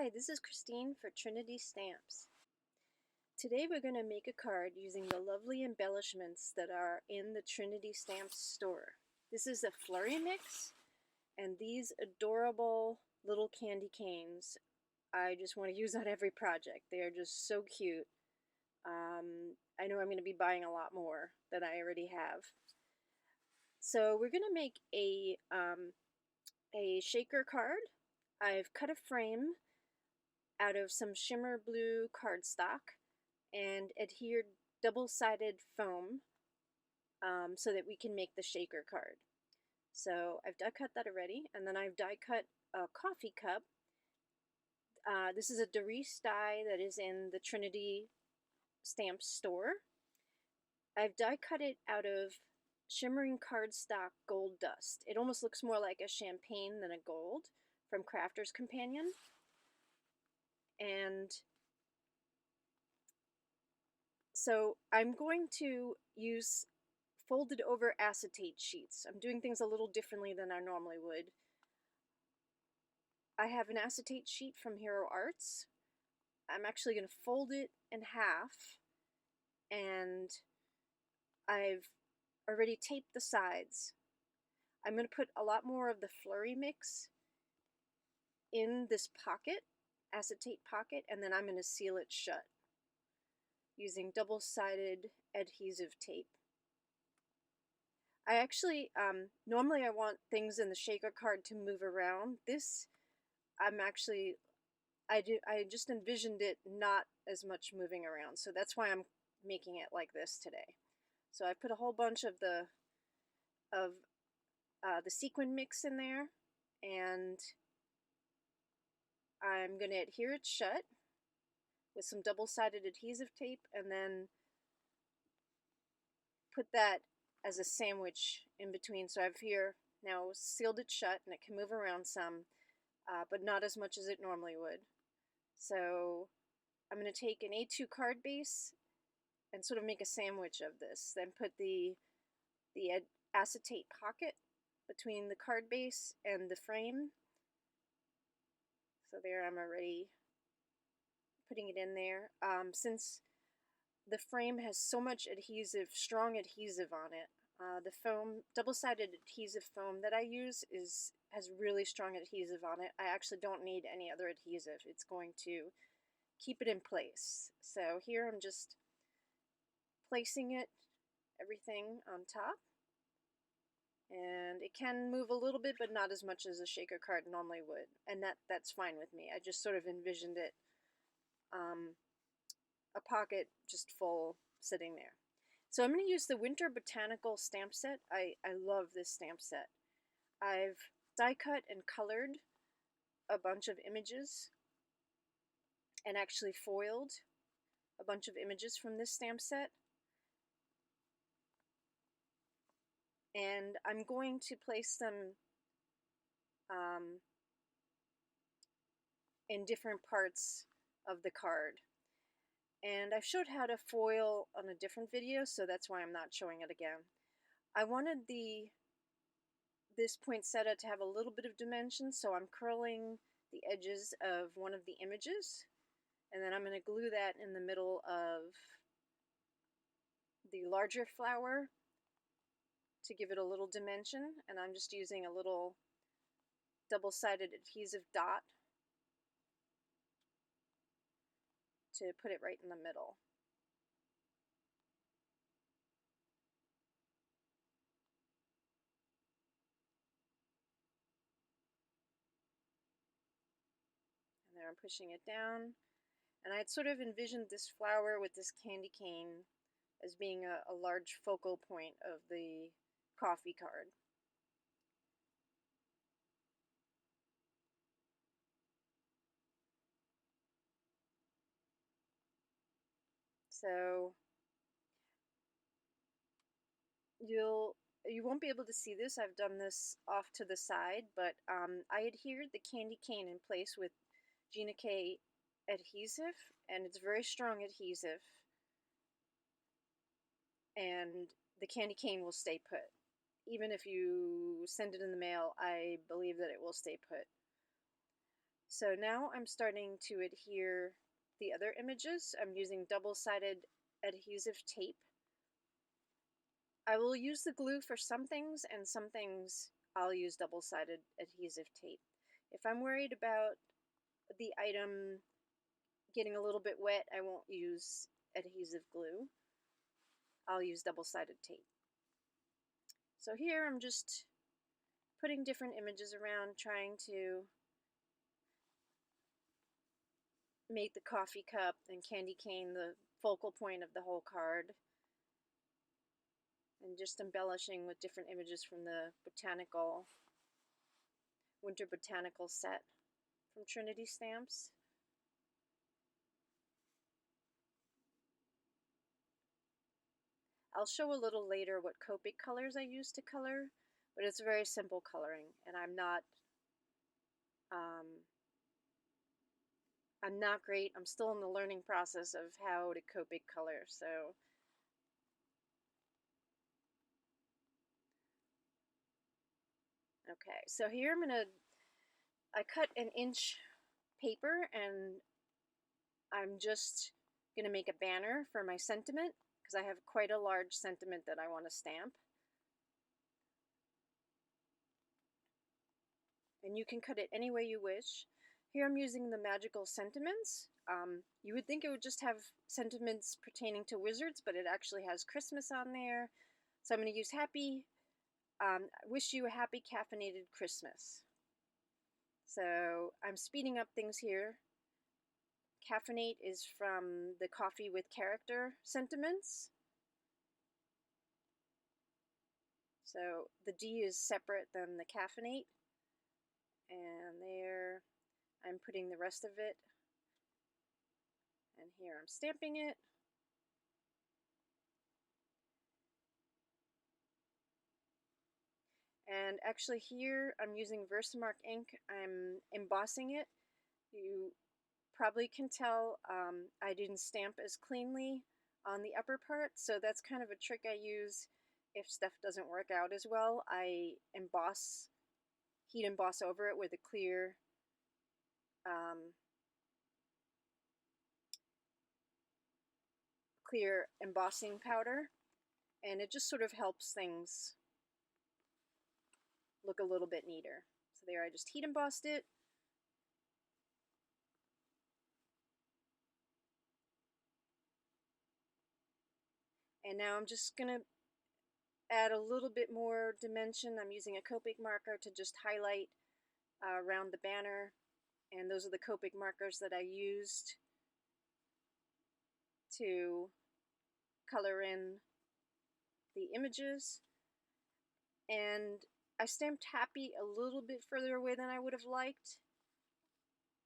Hi, this is Christine for Trinity Stamps. Today we're going to make a card using the lovely embellishments that are in the Trinity Stamps store. This is a flurry mix, and these adorable little candy canes I just want to use on every project. They are just so cute. I know I'm going to be buying a lot more than I already have. So we're going to make a shaker card. I've cut a frame out of some shimmer blue cardstock and adhered double-sided foam so that we can make the shaker card. So I've die cut that already, and then I've die cut a coffee cup. This is a Doris die that is in the Trinity Stamps store. I've die cut it out of shimmering cardstock gold dust. It almost looks more like a champagne than a gold from Crafter's Companion. And so I'm going to use folded over acetate sheets. I'm doing things a little differently than I normally would. I have an acetate sheet from Hero Arts. I'm actually going to fold it in half, and I've already taped the sides. I'm going to put a lot more of the flurry mix in this pocket, acetate pocket, and then I'm going to seal it shut using double-sided adhesive tape. I actually, normally I want things in the shaker card to move around. This, I just envisioned it not as much moving around, so that's why I'm making it like this today. So I put a whole bunch of the sequin mix in there, and I'm going to adhere it shut with some double-sided adhesive tape, and then put that as a sandwich in between. So I've here now sealed it shut, and it can move around some, but not as much as it normally would. So I'm going to take an A2 card base and sort of make a sandwich of this. Then put the acetate pocket between the card base and the frame. So there, I'm already putting it in there. Since the frame has so much adhesive, strong adhesive on it, the foam, double-sided adhesive foam that I use has really strong adhesive on it. I actually don't need any other adhesive. It's going to keep it in place. So here I'm just placing it, everything on top. And it can move a little bit, but not as much as a shaker card normally would. And that's fine with me. I just sort of envisioned it, a pocket just full sitting there. So I'm going to use the Winter Botanical stamp set. I love this stamp set. I've die cut and colored a bunch of images and actually foiled a bunch of images from this stamp set. And I'm going to place them in different parts of the card. And I've showed how to foil on a different video, so that's why I'm not showing it again. I wanted this poinsettia to have a little bit of dimension, so I'm curling the edges of one of the images, and then I'm going to glue that in the middle of the larger flower to give it a little dimension, and I'm just using a little double-sided adhesive dot to put it right in the middle. And there I'm pushing it down. And I had sort of envisioned this flower with this candy cane as being a large focal point of the coffee card. So you won't be able to see this. I've done this off to the side, but I adhered the candy cane in place with Gina K adhesive, and it's very strong adhesive, and the candy cane will stay put. Even if you send it in the mail, I believe that it will stay put. So now I'm starting to adhere the other images. I'm using double-sided adhesive tape. I will use the glue for some things, and some things I'll use double-sided adhesive tape. If I'm worried about the item getting a little bit wet, I won't use adhesive glue. I'll use double-sided tape. So here I'm just putting different images around, trying to make the coffee cup and candy cane the focal point of the whole card, and just embellishing with different images from the winter botanical set from Trinity Stamps. I'll show a little later what Copic colors I use to color, but it's very simple coloring, and I'm not great. I'm still in the learning process of how to Copic color, so okay. So here I cut an inch paper, and I'm just gonna make a banner for my sentiment because I have quite a large sentiment that I want to stamp. And you can cut it any way you wish. Here I'm using the magical sentiments. You would think it would just have sentiments pertaining to wizards, but it actually has Christmas on there. So I'm going to use wish you a happy caffeinated Christmas. So I'm speeding up things here. Caffeinate is from the Coffee with Character sentiments. So the D is separate than the caffeinate. And there I'm putting the rest of it. And here I'm stamping it. And actually here I'm using Versamark ink. I'm embossing it. You probably can tell I didn't stamp as cleanly on the upper part, so that's kind of a trick I use if stuff doesn't work out as well. I heat emboss over it with a clear clear embossing powder, and it just sort of helps things look a little bit neater. So there, I just heat embossed it. And now I'm just going to add a little bit more dimension. I'm using a Copic marker to just highlight around the banner. And those are the Copic markers that I used to color in the images. And I stamped happy a little bit further away than I would have liked.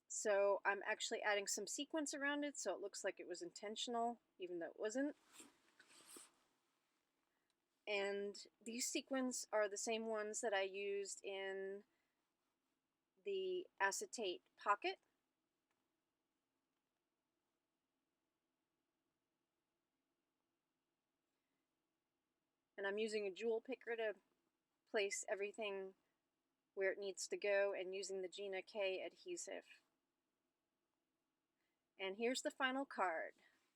So I'm actually adding some sequins around it so it looks like it was intentional, even though it wasn't. And these sequins are the same ones that I used in the acetate pocket. And I'm using a jewel picker to place everything where it needs to go, and using the Gina K adhesive. And here's the final card.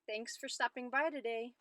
Thanks for stopping by today.